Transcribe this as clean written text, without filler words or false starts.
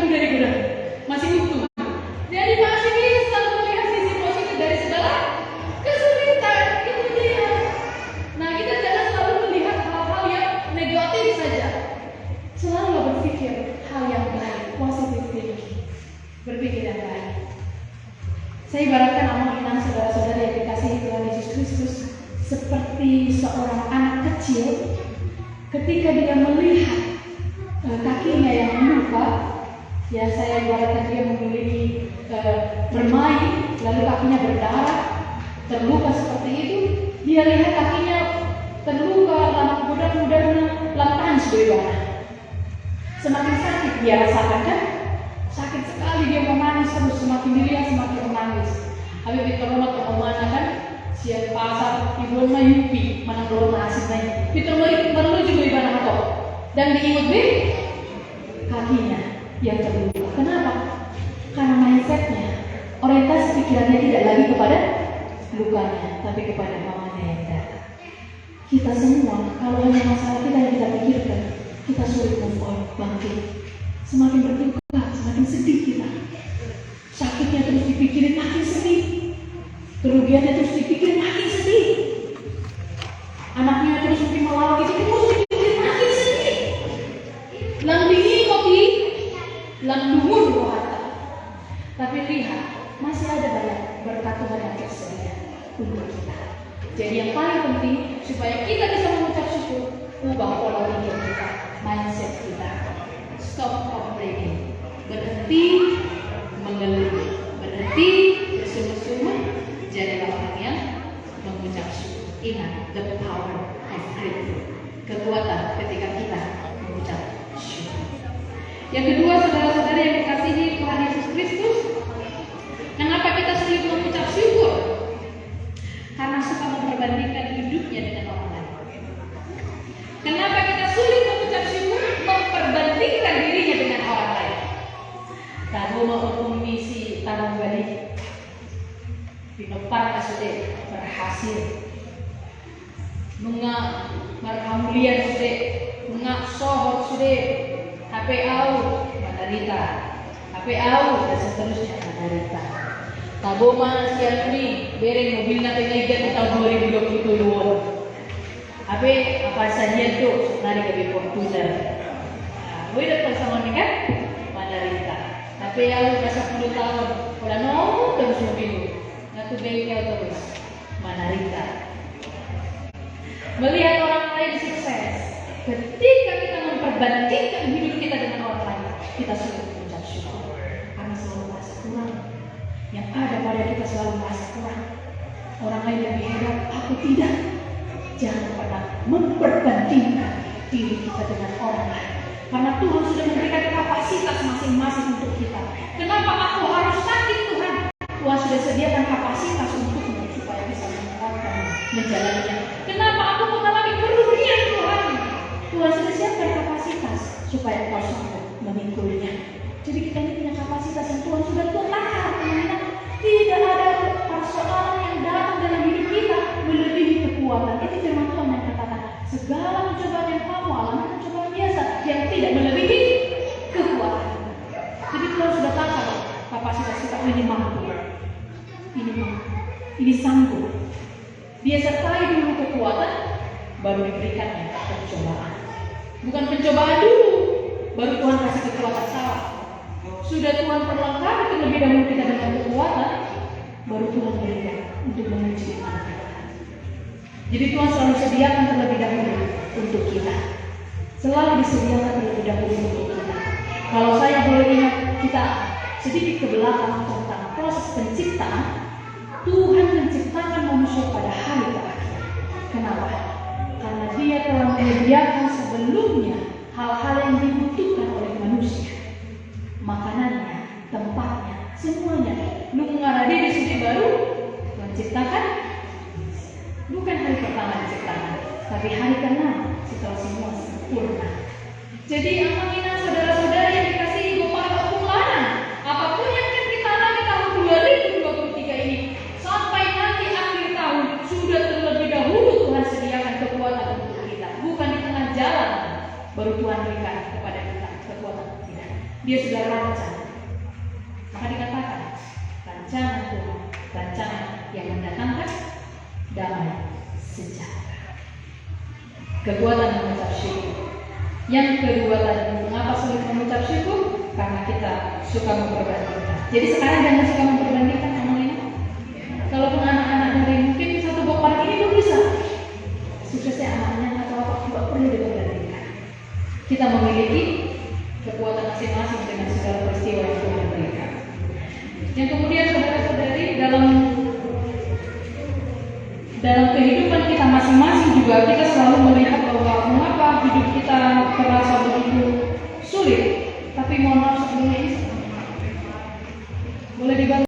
kuda, masih utuh. Jadi masih bisa melihat sisi positif dari segala kesulitan. Itu dia. Nah, kita jangan selalu melihat hal-hal yang negatif saja. Selalu berpikir hal yang baik, positif thinking. Berpikir yang baik. Saya ibaratkan amal-amal saudara-saudara yang dikasihi Tuhan Yesus Kristus seperti seorang anak kecil ketika dia melihat kakinya yang luka. Ya, saya ibaratkan dia memiliki bermain, lalu kakinya berdarah, terluka seperti itu. Dia lihat kakinya terluka, kemudian lantaran sebagaimana. Semakin sakit dia rasakan kan? Sakit sekali, dia menangis terus, semakin dilihat semakin menangis. Habis di rumah ke omana kan, siap pasar, ibu na yupi, mana belum nasib naik. Itu perlu juga ibadah atau dan diingat kakinya yang terluka. Kenapa? Karena mindsetnya, orientasi pikirannya tidak lagi kepada lukanya, tapi kepada mamanya yang datang. Kita semua, kalau hanya masalah kita yang kita pikirkan, kita sulit move on, bangkit. Semakin berduka, semakin sedih kita. Sakitnya terus dipikirin, makin sedih. Kerugiannya terus dipikirin, makin sedih. Anaknya terus mungkin melawan itu, terus dipikirin, makin sedih. Lang dingin kopi, lang dumur rohata. Tapi lihat, masih ada banyak berkat Tuhan yang tersedia untuk kita. Jadi yang paling penting supaya kita bisa mengucap syukur, ubah pola pikir kita, mindset kita. Stop complaining, berhenti mengeluh, berhenti bersungguh-sungguh, jadilah orang yang mengucap syukur. Ingat, the power of grateful, kekuatan ketika kita mengucap syukur. Yang kedua, saudara-saudara yang dikasihi Tuhan Yesus Kristus, kenapa kita sulit mengucap syukur? Karena suka memperbandingkan hidupnya dengan orang lain. Kenapa kita sulit mengucap syukur? Memperbandingkan dirinya dengan orang lain. Tahu mau misi tanam balik, pinopar sudah berhasil, nunggak berhambulian sudah, nunggak sohor sudah, HP au menderita, HP au dan seterusnya menderita. Tahu mas yang ini bereng mobilnya penaikan di tahun 2020 HP apa saja tuh narik ke komputer. Gue datang sama nih kan menderita. Tapi yang udah 10 tahun, udah nongol terus mobil, nggak tuh bengkel terus menderita. Melihat orang lain sukses, ketika kita memperbandingkan hidup kita dengan orang lain, kita sulit mengucap syukur karena selalu merasa kurang. Yang ada pada kita selalu merasa kurang. Orang lain lebih hebat, aku tidak. Jangan pernah memperbandingkan diri kita dengan orang lain. Karena Tuhan sudah memberikan kapasitas masing-masing untuk kita. Kenapa aku harus sakit Tuhan? Tuhan sudah sediakan kapasitas untukmu supaya bisa menjalaninya. Kenapa aku mengalami kerugian Tuhan? Tuhan sudah siapkan kapasitas supaya engkau sanggup memikulinya. Jadi kita ini punya kapasitas yang Tuhan sudah takar. Tidak ada persoalan yang datang dalam hidup kita melebihi kekuatan. Itu firman Tuhan yang katakan, segala pencobaan yang kamu alami pencobaan biasa yang tidak melebihi kekuatan. Jadi Tuhan sudah takar kapasitas kita, ini mampu, ini sanggup. Dia sertai dulu kekuatan, baru diberikannya pencobaan. Bukan pencobaan dulu, baru Tuhan kasih kekuatan salah. Sudah Tuhan perlengkapi terlebih dahulu kita dengan kekuatan, baru Tuhan berikan untuk menguji iman kita. Jadi Tuhan selalu sediakan terlebih dahulu untuk kita. Selalu disediakan terlebih dahulu untuk kita. Kalau saya boleh ingat kita sedikit ke belakang tentang proses penciptaan, Tuhan menciptakan manusia pada hari terakhir. Kenapa? Karena Dia telah menyediakan sebelumnya hal-hal yang dibutuhkan oleh manusia. Makanannya, tempatnya, semuanya. Nunggaradi di sini baru menciptakan, bukan hari pertama diciptakan, tapi hari ke-6 setelah semua sempurna. Jadi amanina saudara-saudara yang dikasihi Bapa Kumpulan, apapun yang akan kita alami tahun 2023 ini, sampai nanti akhir tahun sudah terlebih dahulu Tuhan sediakan kekuatan untuk kita. Bukan di tengah jalan baru Tuhan berikan kepada kita kekuatan. Tidak. Dia sudah sudah rancang. Maka dikatakan rancangan Tuhan, rancangan yang mendatangkan damai sejahtera. Kekuatan mengucap syukur. Yang kedua tadi, mengapa sulit mengucap syukur? Karena kita suka memperbandingkan. Jadi sekarang jangan suka memperbandingkan sama ini. Kalaupun anak-anak dari mungkin satu bopar ini belum bisa, suksesnya anaknya atau apa tidak perlu diperbandingkan. Kita memiliki kekuatan masing-masing dengan segala peristiwa yang Tuhan berikan. Yang kemudian saudara-saudari dalam kehidupan kita masing-masing juga kita selalu melihat bahwa mengapa hidup kita terasa begitu sulit. Tapi mohon maaf sebelumnya ini boleh dibantu.